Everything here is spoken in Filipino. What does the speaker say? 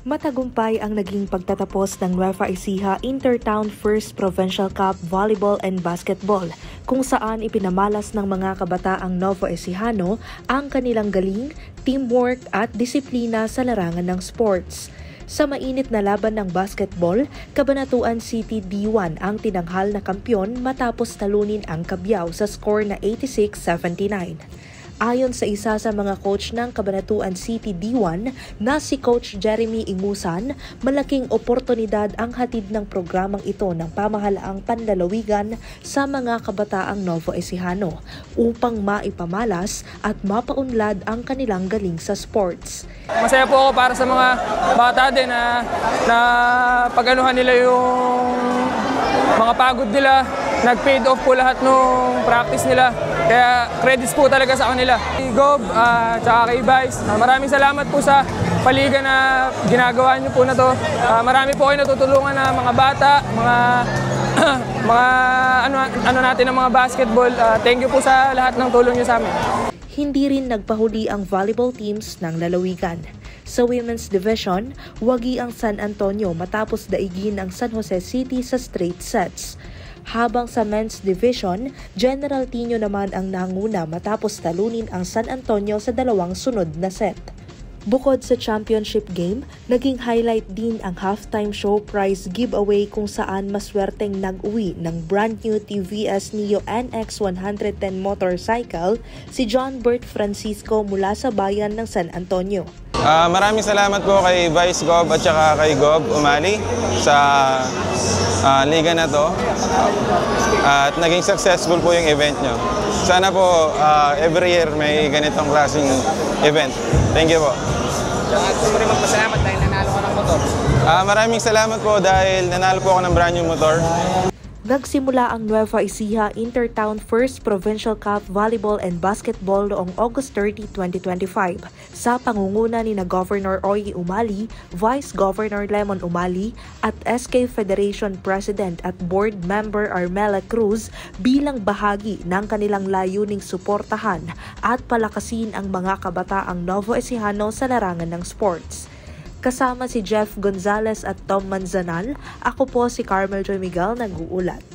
Matagumpay ang naging pagtatapos ng Nueva Ecija Intertown First Provincial Cup Volleyball and Basketball, kung saan ipinamalas ng mga kabataang Nuevo Ecijano ang kanilang galing, teamwork at disiplina sa larangan ng sports. Sa mainit na laban ng basketball, Cabanatuan City D1 ang tinanghal na kampyon matapos talunin ang Cabiao sa score na 86-79. Ayon sa isa sa mga coach ng Cabanatuan City D1 na si Coach Jeremy Imusan, malaking oportunidad ang hatid ng programang ito ng pamahalaang panlalawigan sa mga kabataang Nuevo Ecijano upang maipamalas at mapaunlad ang kanilang galing sa sports. Masaya po ako para sa mga bata din na pag-anuhan nila yung mga pagod nila. Nag-paid off po lahat ng practice nila. Kaya credits po talaga sa kanila. Kay Gob at kay Vice, maraming salamat po sa paliga na ginagawa niyo po na to. Marami po kayo natutulungan na mga bata, mga ano natin ng mga basketball. Thank you po sa lahat ng tulong niyo sa amin. Hindi rin nagpahuli ang volleyball teams ng lalawigan. Sa Women's Division, wagi ang San Antonio matapos daigin ang San Jose City sa straight sets. Habang sa Men's Division, General Tino naman ang nanguna matapos talunin ang San Antonio sa dalawang sunod na set. Bukod sa championship game, naging highlight din ang halftime show prize giveaway kung saan maswerteng nag-uwi ng brand new TVS Neo NX 110 motorcycle si John Bert Francisco mula sa bayan ng San Antonio. Maraming salamat po kay Vice Gob at saka kay Gob Umali sa liga na to. At naging successful po yung event nyo. Sana po every year may ganitong klaseng event. Thank you po. Gusto mo rin magpasalamat dahil nanalo ka ng motor? Maraming salamat po dahil nanalo po ako ng brand new motor. Nagsimula ang Nueva Ecija Intertown First Provincial Cup Volleyball and Basketball noong August 30, 2025 sa pangunguna ni na Governor Oye Umali, Vice Governor Lemon Umali at SK Federation President at Board Member Armela Cruz bilang bahagi ng kanilang layuning suportahan at palakasin ang mga kabataang Nuevo Ecijano sa larangan ng sports. Kasama si Jeff Gonzalez at Tom Manzanal, ako po si Carmel Joy Miguel nag-uulat.